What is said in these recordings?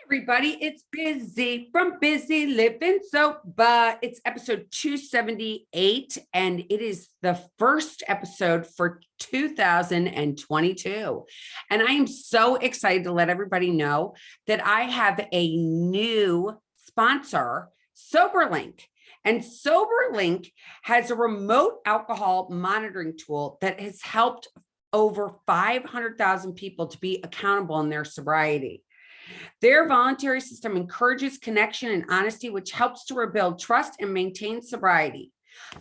Everybody, it's Bizzy from Busy Living Sober. It's episode 278, and it is the first episode for 2022. And I am so excited to let everybody know that I have a new sponsor, SoberLink. And SoberLink has a remote alcohol monitoring tool that has helped over 500,000 people to be accountable in their sobriety. Their voluntary system encourages connection and honesty, which helps to rebuild trust and maintain sobriety.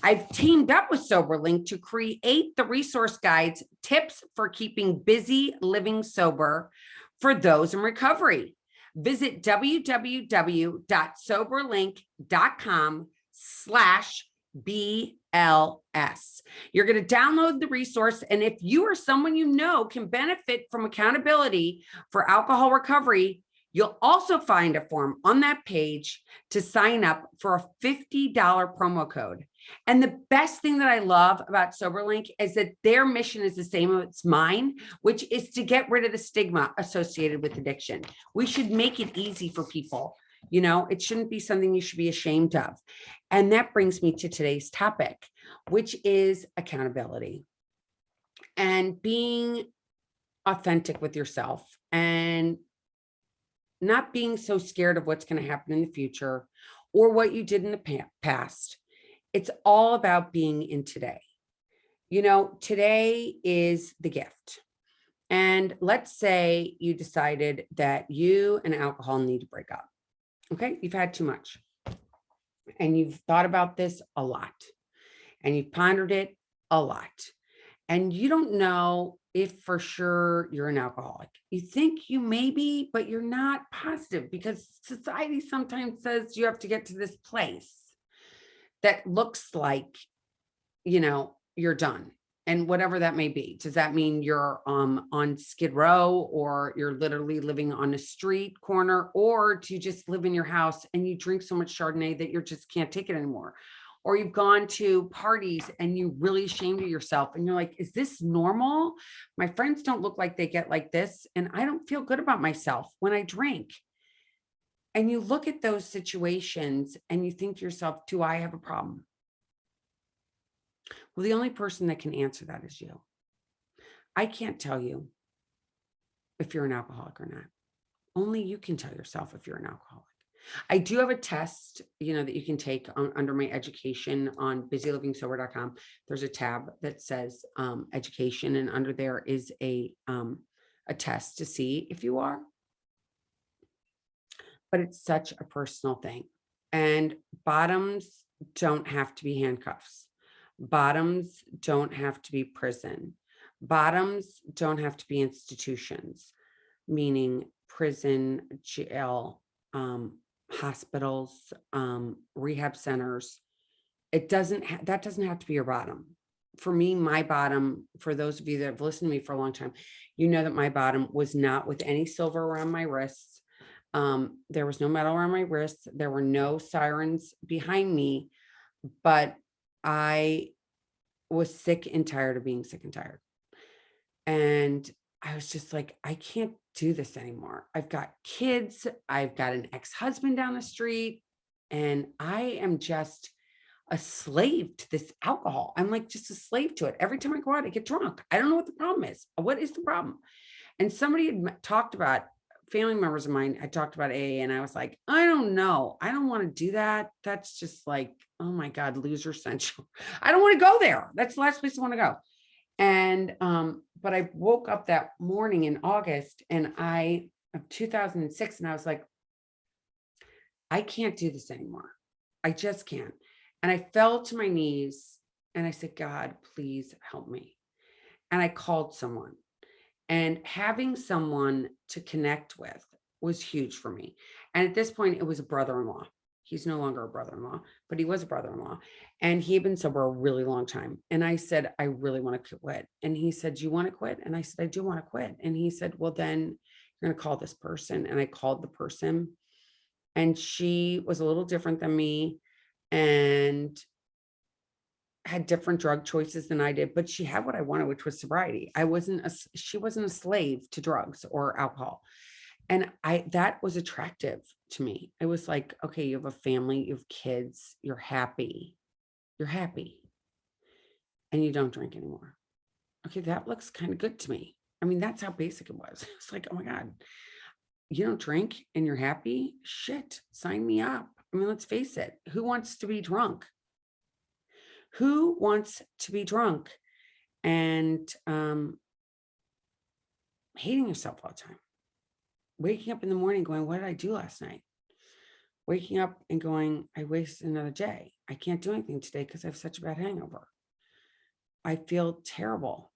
I've teamed up with SoberLink to create the resource guides, tips for keeping busy living sober for those in recovery. Visit www.soberlink.com/BLS. You're going to download the resource. And if you or someone you know can benefit from accountability for alcohol recovery, you'll also find a form on that page to sign up for a $50 promo code. And the best thing that I love about SoberLink is that their mission is the same as mine, which is to get rid of the stigma associated with addiction. We should make it easy for people. You know, it shouldn't be something you should be ashamed of. And that brings me to today's topic, which is accountability and being authentic with yourself and not being so scared of what's going to happen in the future or what you did in the past. It's all about being in today. You know, today is the gift. And let's say you decided that you and alcohol need to break up. Okay, you've had too much. And you've thought about this a lot. And you've pondered it a lot. And you don't know if for sure you're an alcoholic. You think you may be, but you're not positive because society sometimes says you have to get to this place that looks like, you know, you're done. And whatever that may be. Does that mean you're on Skid Row, or you're literally living on a street corner, or do you just live in your house and you drink so much Chardonnay that you just can't take it anymore? Or you've gone to parties and you really ashamed of yourself and you're like, is this normal? My friends don't look like they get like this. And I don't feel good about myself when I drink. And you look at those situations and you think to yourself, do I have a problem? Well, the only person that can answer that is you. I can't tell you if you're an alcoholic or not. Only you can tell yourself if you're an alcoholic. I do have a test, you know, that you can take under my education on busylivingsober.com. There's a tab that says education, and under there is a test to see if you are. But it's such a personal thing. And bottoms don't have to be handcuffs. Bottoms don't have to be prison. Bottoms don't have to be institutions, meaning prison, jail, hospitals, rehab centers. That doesn't have to be your bottom. For me, my bottom, for those of you that have listened to me for a long time, you know that my bottom was not with any silver around my wrists. There was no metal around my wrists. There were no sirens behind me, but I was sick and tired of being sick and tired. And I was just like, I can't do this anymore. I've got kids. I've got an ex-husband down the street, and I am just a slave to this alcohol. I'm like just a slave to it. Every time I go out, I get drunk. I don't know what the problem is. What is the problem? And somebody had talked about, family members of mine had talked about AA, and I was like, I don't know. I don't want to do that. That's just like, oh my God, loser central. I don't want to go there. That's the last place I want to go. And, but I woke up that morning in August of 2006, and I was like, I can't do this anymore. I just can't. And I fell to my knees and I said, God, please help me. And I called someone, and having someone to connect with was huge for me. And at this point, it was a brother-in-law. He's no longer a brother-in-law, but he was a brother-in-law, and he had been sober a really long time. And I said, I really want to quit. And he said, do you want to quit? And I said, I do want to quit. And he said, well, then you're going to call this person. And I called the person, and she was a little different than me and had different drug choices than I did, but she had what I wanted, which was sobriety. She wasn't a slave to drugs or alcohol. And that was attractive to me. It was like, okay, you have a family, you have kids, you're happy, and you don't drink anymore. Okay, that looks kind of good to me. I mean, that's how basic it was. It's like, oh my God, you don't drink and you're happy? Shit, sign me up. I mean, let's face it. Who wants to be drunk? Who wants to be drunk and hating yourself all the time? Waking up in the morning going, what did I do last night? Waking up and going, I wasted another day. I can't do anything today because I have such a bad hangover. I feel terrible.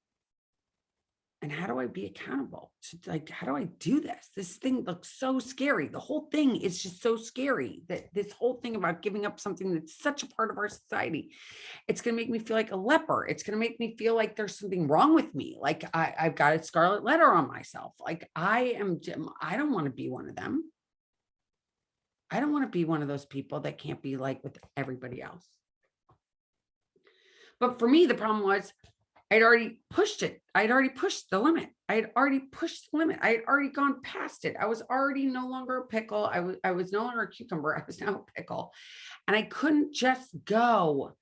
And how do I be accountable to, like, how do I do this? This thing looks so scary. The whole thing is just so scary, that this whole thing about giving up something that's such a part of our society, it's going to make me feel like a leper. It's going to make me feel like there's something wrong with me. Like I've got a scarlet letter on myself. Like I don't want to be one of them. I don't want to be one of those people that can't be like with everybody else. But for me, the problem was I'd already pushed it. I'd already pushed the limit. I had already pushed the limit. I had already gone past it. I was already no longer a pickle. I was no longer a cucumber. I was now a pickle. And I couldn't just go.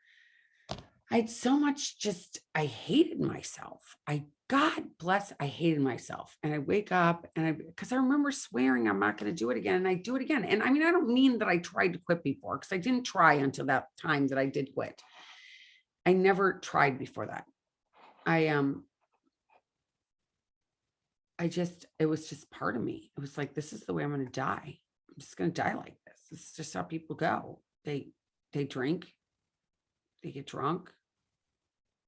I had so much I hated myself. God bless, I hated myself. And I wake up because I remember swearing I'm not going to do it again. And I do it again. And I mean, I don't mean that I tried to quit before, because I didn't try until that time that I did quit. I never tried before that. It was just part of me. It was like, this is the way I'm going to die. I'm just going to die like this. This is just how people go. They drink, they get drunk,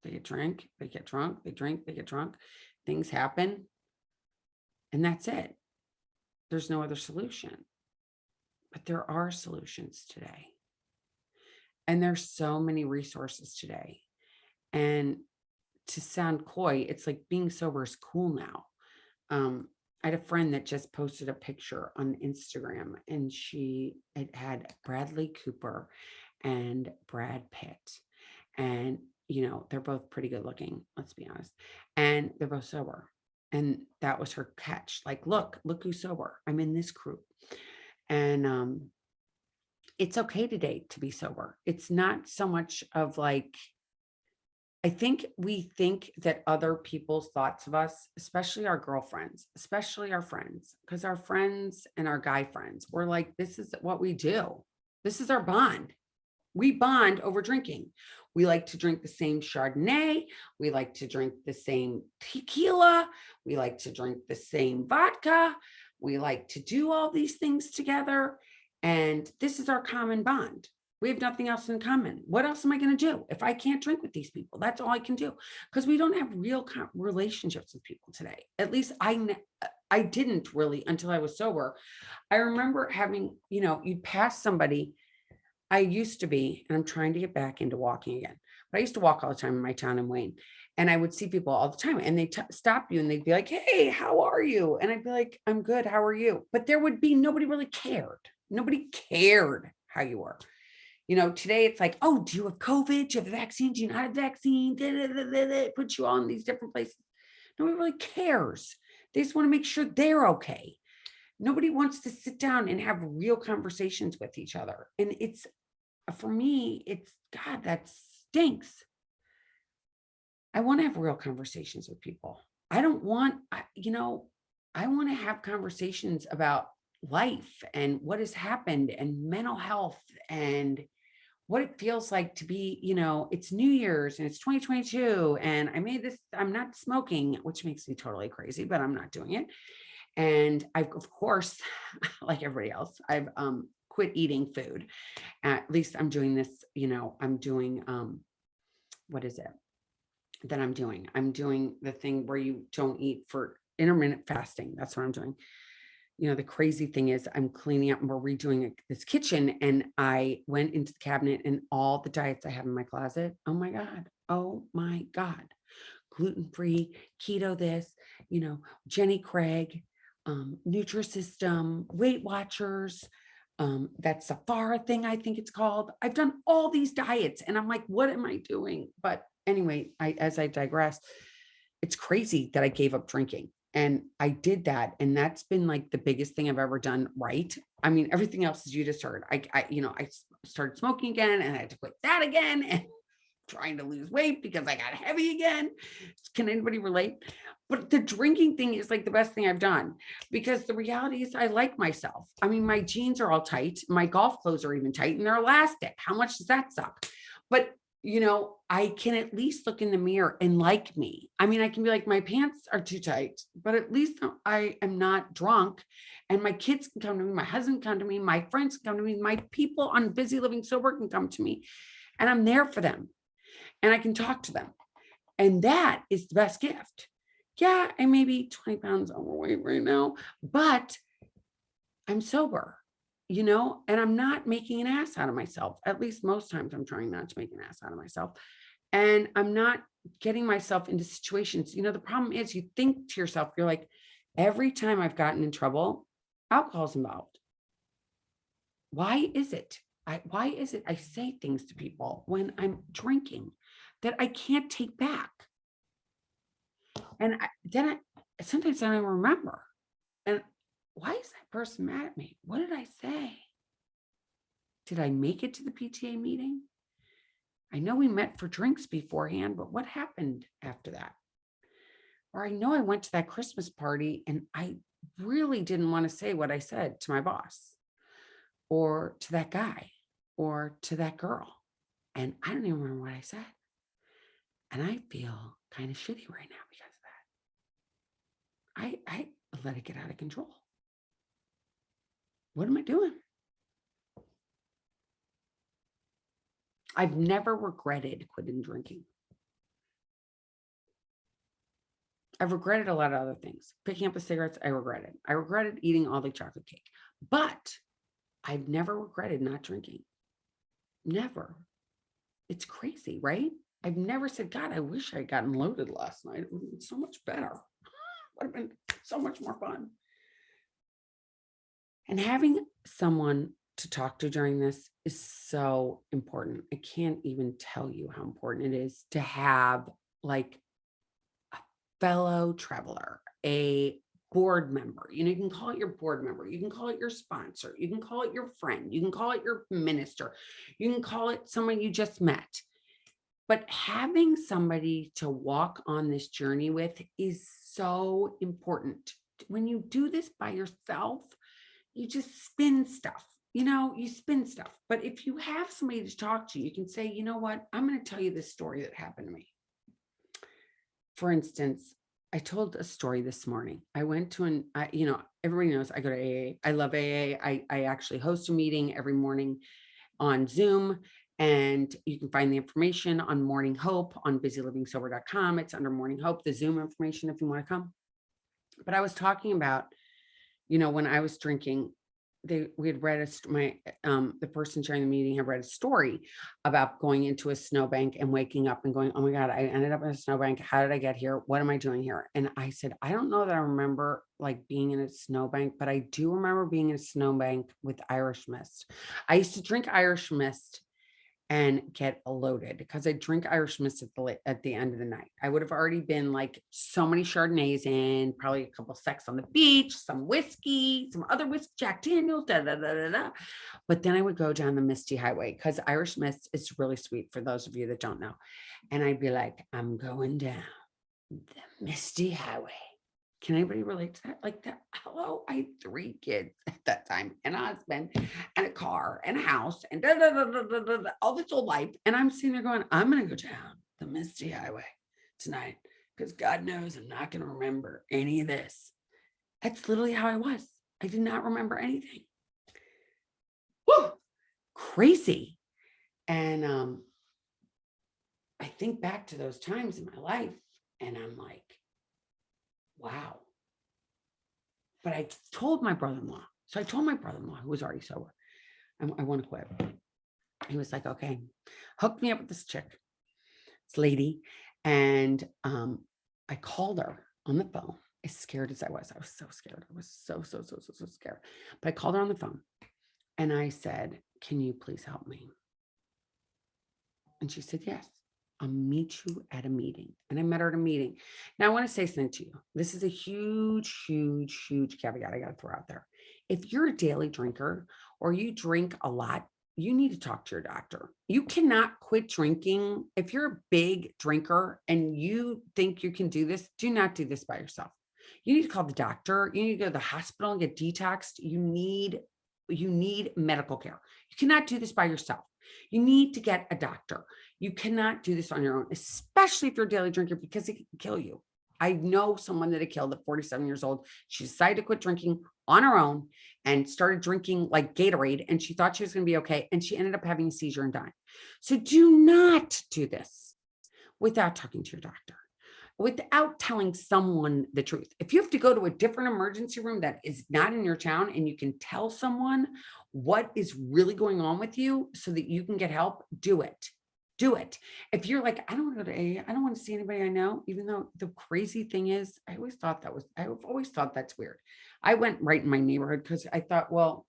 they get drink, they get drunk, they drink, they get drunk. Things happen. And that's it. There's no other solution. But there are solutions today. And there's so many resources today. And to sound coy, it's like being sober is cool now. I had a friend that just posted a picture on Instagram, and it had Bradley Cooper and Brad Pitt. And, they're both pretty good looking, let's be honest. And they're both sober. And that was her catch. Like, look who's sober. I'm in this group. And it's okay today to be sober. It's not so much of like, I think we think that other people's thoughts of us, especially our girlfriends, especially our friends, because our friends and our guy friends, we're like, this is what we do. This is our bond. We bond over drinking. We like to drink the same Chardonnay. We like to drink the same tequila. We like to drink the same vodka. We like to do all these things together. And this is our common bond. We have nothing else in common. What else am I going to do if I can't drink with these people? That's all I can do, because we don't have real relationships with people today. At least I didn't really until I was sober. I remember having, you'd pass somebody. I used to be, and I'm trying to get back into walking again, but I used to walk all the time in my town in Wayne, and I would see people all the time, and they stop you and they'd be like, hey, how are you? And I'd be like, I'm good. How are you? But there would be, nobody really cared. Nobody cared how you were. Today it's like, oh, do you have COVID? Do you have a vaccine? Do you not have a vaccine? Put you all in these different places. Nobody really cares. They just want to make sure they're okay. Nobody wants to sit down and have real conversations with each other. And for me, God, that stinks. I want to have real conversations with people. I want to have conversations about life and what has happened and mental health and what it feels like to be, it's New Year's and it's 2022 and I'm not smoking, which makes me totally crazy, but I'm not doing it. And I've, of course, like everybody else, I've quit eating food. At least I'm doing this, I'm doing, what is it that I'm doing? I'm doing the thing where you don't eat for intermittent fasting. That's what I'm doing. The crazy thing is I'm cleaning up and we're redoing this kitchen, and I went into the cabinet and all the diets I have in my closet. Oh my God. Gluten-free, keto this, Jenny Craig, Nutrisystem, Weight Watchers, that Safara thing, I think it's called. I've done all these diets and I'm like, what am I doing? But anyway, as I digress, it's crazy that I gave up drinking. And I did that. And that's been like the biggest thing I've ever done right. I mean, everything else is you just heard. I started smoking again and I had to quit that again and trying to lose weight because I got heavy again. Can anybody relate? But the drinking thing is like the best thing I've done because the reality is I like myself. I mean, my jeans are all tight. My golf clothes are even tight and they're elastic. How much does that suck? But I can at least look in the mirror and like me. I mean, I can be like, my pants are too tight, but at least I am not drunk. And my kids can come to me, my husband can come to me, my friends can come to me, my people on Busy Living Sober can come to me, and I'm there for them and I can talk to them. And that is the best gift. Yeah, I may be 20 pounds overweight right now, but I'm sober, and I'm not making an ass out of myself. At least most times I'm trying not to make an ass out of myself. And I'm not getting myself into situations. The problem is you think to yourself, you're like, every time I've gotten in trouble, alcohol's involved. Why is it? Why is it I say things to people when I'm drinking that I can't take back? And sometimes I don't even remember. And why is that person mad at me? What did I say? Did I make it to the PTA meeting? I know we met for drinks beforehand, but what happened after that? Or I know I went to that Christmas party and I really didn't want to say what I said to my boss or to that guy or to that girl. And I don't even remember what I said. And I feel kind of shitty right now because of that. I let it get out of control. What am I doing? I've never regretted quitting drinking. I've regretted a lot of other things. Picking up the cigarettes, I regretted. I regretted eating all the chocolate cake. But I've never regretted not drinking. Never. It's crazy, right? I've never said, God, I wish I had gotten loaded last night. It would have been so much better. Would have been so much more fun. And having someone to talk to during this is so important. I can't even tell you how important it is to have like a fellow traveler, a board member. You can call it your board member. You can call it your sponsor. You can call it your friend. You can call it your minister. You can call it someone you just met. But having somebody to walk on this journey with is so important. When you do this by yourself, you just spin stuff. You spin stuff. But if you have somebody to talk to, you can say, you know what? I'm going to tell you this story that happened to me. For instance, I told a story this morning. I went to everybody knows I go to AA. I love AA. I actually host a meeting every morning on Zoom. And you can find the information on Morning Hope on busylivingsober.com. It's under Morning Hope, the Zoom information if you want to come. But I was talking about, when I was drinking, we had read the person sharing the meeting had read a story about going into a snowbank and waking up and going, oh my God, I ended up in a snowbank. How did I get here? What am I doing here? And I said, I don't know that I remember like being in a snowbank, but I do remember being in a snowbank with Irish Mist. I used to drink Irish Mist and get loaded because I drink Irish Mist at the end of the night. I would have already been like so many Chardonnays in, probably a couple Sex on the Beach, some whiskey, some other whiskey, Jack Daniels, But then I would go down the Misty Highway because Irish Mist is really sweet for those of you that don't know. And I'd be like, I'm going down the Misty Highway. Can anybody relate to that? Like that? Hello, I had 3 kids at that time, and a husband, and a car, and a house, and all this old life. And I'm sitting there going, I'm going to go down the Misty Highway tonight because God knows I'm not going to remember any of this. That's literally how I was. I did not remember anything. Woo! Crazy. And I think back to those times in my life, and I'm like, wow. But I told my brother-in-law. So I told my brother-in-law, who was already sober, I want to quit. He was like, okay, hook me up with this chick, this lady. And I called her on the phone, as scared as I was. I was so scared. I was so scared. But I called her on the phone and I said, can you please help me? And she said, yes. I'll meet you at a meeting. And I met her at a meeting. Now, I want to say something to you. This is a huge, huge, huge caveat I got to throw out there. If you're a daily drinker or you drink a lot, you need to talk to your doctor. You cannot quit drinking. If you're a big drinker and you think you can do this, do not do this by yourself. You need to call the doctor. You need to go to the hospital and get detoxed. You need medical care. You cannot do this by yourself. You need to get a doctor. You cannot do this on your own, especially if you're a daily drinker, because it can kill you. I know someone that it killed at 47 years old. She decided to quit drinking on her own and started drinking like Gatorade, and she thought she was going to be okay. And she ended up having a seizure and dying. So do not do this without talking to your doctor, without telling someone the truth. If you have to go to a different emergency room that is not in your town and you can tell someone what is really going on with you so that you can get help, do it. Do it. If you're like, I don't want to go to AA, I don't want to see anybody I know, even though the crazy thing is, I've always thought that's weird. I went right in my neighborhood because I thought, well,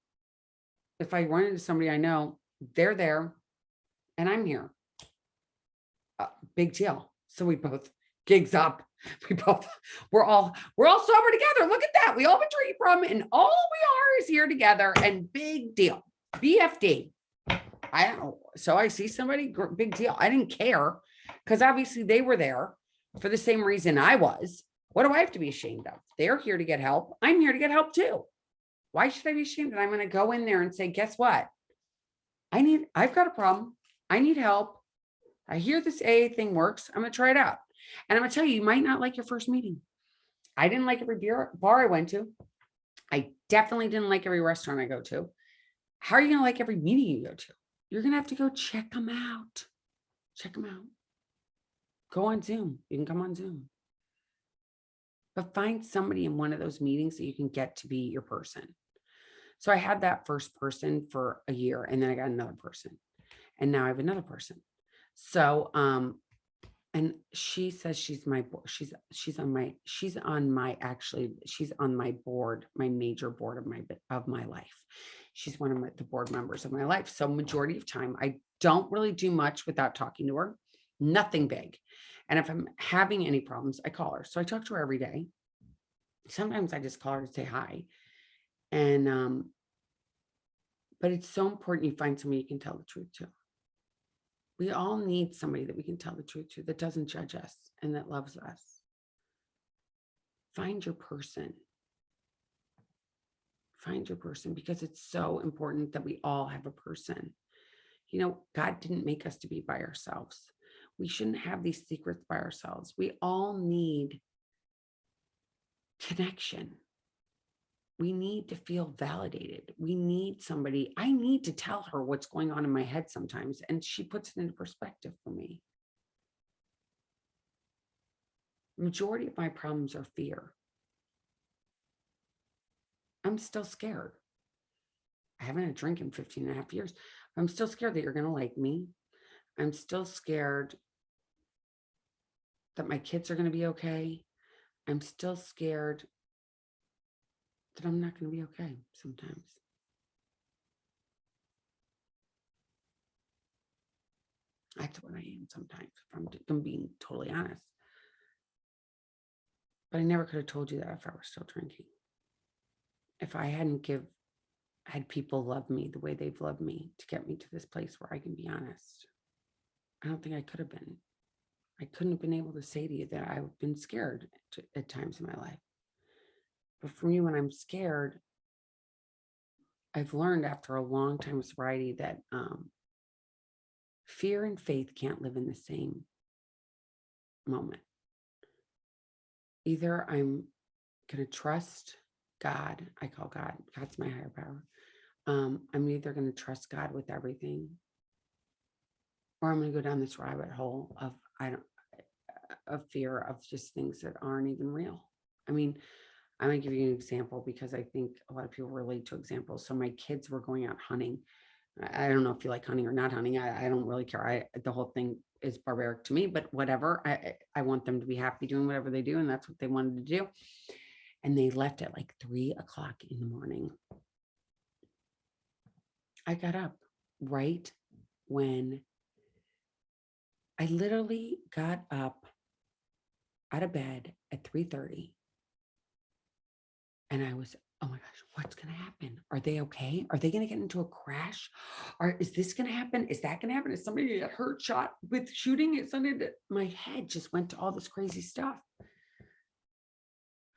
if I run into somebody I know, they're there and I'm here. Big deal. So we both gigs up. We're all sober together. Look at that. We all have a tree from, and all we are is here together, and big deal. BFD. I don't know. So I see somebody, big deal. I didn't care because obviously they were there for the same reason I was. What do I have to be ashamed of? They're here to get help. I'm here to get help too. Why should I be ashamed that I'm going to go in there and say, guess what? I've got a problem. I need help. I hear this AA thing works. I'm going to try it out. And I'm going to tell you, you might not like your first meeting. I didn't like every bar I went to. I definitely didn't like every restaurant I go to. How are you going to like every meeting you go to? You're going to have to go check them out. Check them out. Go on Zoom. You can come on Zoom. But find somebody in one of those meetings that you can get to be your person. So I had that first person for a year, and then I got another person. And now I have another person. So, and she says she's my board. She's on my board, my major board of my life. She's one of the board members of my life. So majority of time, I don't really do much without talking to her, nothing big. And if I'm having any problems, I call her. So I talk to her every day. Sometimes I just call her to say hi. And, but it's so important you find somebody you can tell the truth to. We all need somebody that we can tell the truth to, that doesn't judge us and that loves us. Find your person. Find your person, because it's so important that we all have a person. You know, God didn't make us to be by ourselves. We shouldn't have these secrets by ourselves. We all need connection. We need to feel validated. We need somebody. I need to tell her what's going on in my head sometimes, and she puts it into perspective for me. The majority of my problems are fear. I'm still scared. I haven't had a drink in 15 and a half years. I'm still scared that you're going to like me. I'm still scared that my kids are going to be okay. I'm still scared that I'm not going to be okay sometimes. That's what I am sometimes, if I'm being totally honest. But I never could have told you that if I were still drinking. If I hadn't had people love me the way they've loved me to get me to this place where I can be honest, I don't think I could have been. I couldn't have been able to say to you that I've been scared at times in my life. But for me, when I'm scared, I've learned after a long time of sobriety that fear and faith can't live in the same moment. Either I'm going to trust God. I call God's my higher power. I'm either going to trust God with everything, or I'm going to go down this rabbit hole of fear of just things that aren't even real. I mean, I'm going to give you an example because I think a lot of people relate to examples. So my kids were going out hunting. I don't know if you like hunting or not hunting. I don't really care. The whole thing is barbaric to me, but whatever. I want them to be happy doing whatever they do, and that's what they wanted to do. And they left at like 3 o'clock in the morning. I got up right when I literally got up out of bed at 3:30 and I was, oh my gosh, what's going to happen? Are they okay? Are they going to get into a crash? Or is this going to happen? Is that going to happen? Is somebody going to get hurt, shot with shooting? It's something that my head just went to all this crazy stuff.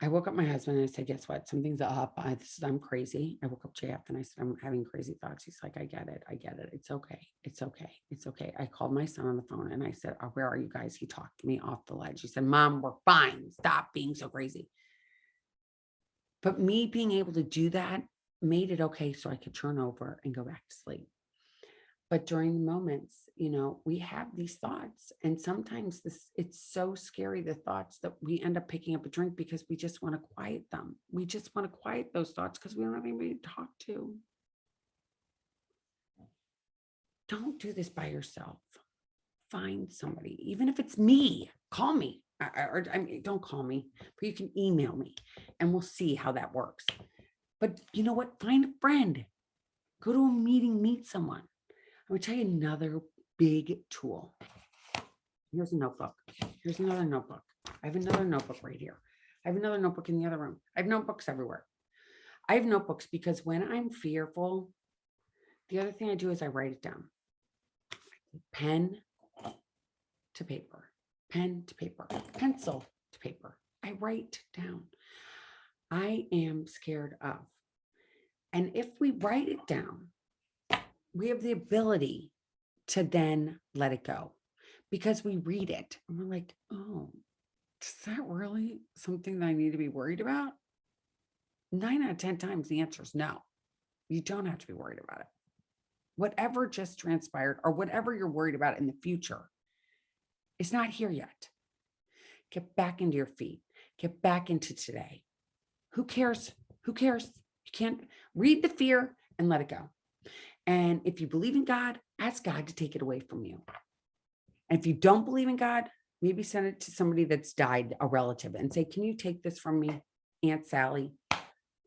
I woke up my husband and I said, guess what? Something's up. I'm crazy. I woke up JF and I said, I'm having crazy thoughts. He's like, I get it. I get it. It's okay. It's okay. It's okay. I called my son on the phone and I said, oh, where are you guys? He talked me off the ledge. He said, Mom, we're fine. Stop being so crazy. But me being able to do that made it okay so I could turn over and go back to sleep. But during the moments, we have these thoughts, and sometimes it's so scary, the thoughts, that we end up picking up a drink because we just want to quiet them. We just want to quiet those thoughts because we don't have anybody to talk to. Don't do this by yourself. Find somebody, even if it's me, call me. I mean, don't call me, but you can email me and we'll see how that works. But you know what? Find a friend. Go to a meeting, meet someone. I would tell you another big tool. Here's a notebook. Here's another notebook. I have another notebook right here. I have another notebook in the other room. I have notebooks everywhere. I have notebooks because when I'm fearful, the other thing I do is I write it down. Pen to paper, pen to paper, pencil to paper. I write down. I am scared of. And if we write it down, we have the ability to then let it go because we read it and we're like, oh, is that really something that I need to be worried about? 9 out of 10 times the answer is no. You don't have to be worried about it. Whatever just transpired or whatever you're worried about in the future is not here yet. Get back into your feet. Get back into today. Who cares? Who cares? You can't read the fear and let it go. And if you believe in God, ask God to take it away from you. And if you don't believe in God, maybe send it to somebody that's died, a relative, and say, can you take this from me? Aunt Sally,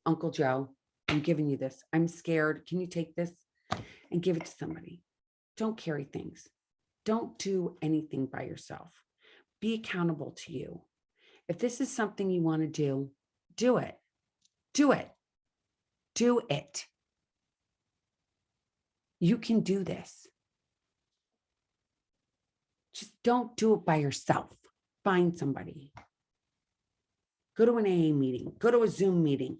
Uncle Joe, I'm giving you this. I'm scared. Can you take this and give it to somebody? Don't carry things. Don't do anything by yourself. Be accountable to you. If this is something you want to do, do it. Do it. Do it. You can do this. Just don't do it by yourself. Find somebody. Go to an AA meeting. Go to a Zoom meeting.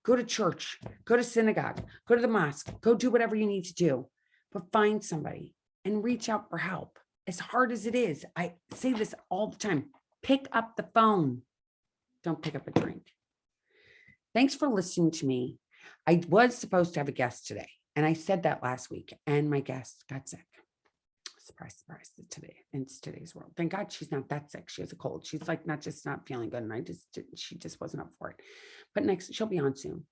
Go to church. Go to synagogue. Go to the mosque. Go do whatever you need to do. But find somebody and reach out for help. As hard as it is, I say this all the time. Pick up the phone. Don't pick up a drink. Thanks for listening to me. I was supposed to have a guest today, and I said that last week, and my guest got sick. Surprise, surprise, it's today's world. Thank God she's not that sick. She has a cold. She's like not feeling good. And she just wasn't up for it. But next, she'll be on soon.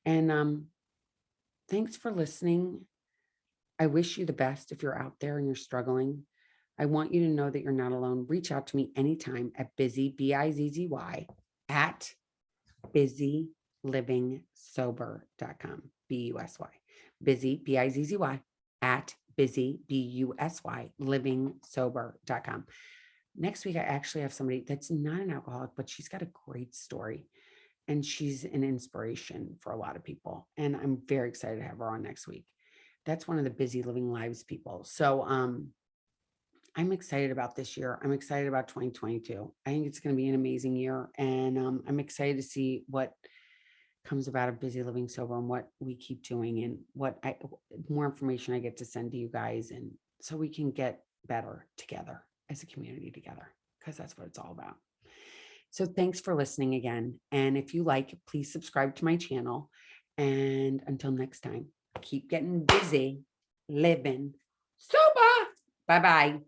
And thanks for listening. I wish you the best if you're out there and you're struggling. I want you to know that you're not alone. Reach out to me anytime at Bizzy, Bizzy, at BizzyLivingSober.com, BUSY. Bizzy, BIZZY, at Bizzy, BUSY, livingsober.com. Next week, I actually have somebody that's not an alcoholic, but she's got a great story and she's an inspiration for a lot of people. And I'm very excited to have her on next week. That's one of the Busy Living Lives people. So I'm excited about this year. I'm excited about 2022. I think it's going to be an amazing year. And I'm excited to see what comes about of Busy Living Sober and what we keep doing and more information I get to send to you guys. And so we can get better together as a community together, because that's what it's all about. So thanks for listening again. And if you like, please subscribe to my channel. And until next time, keep getting busy, living sober. Bye-bye.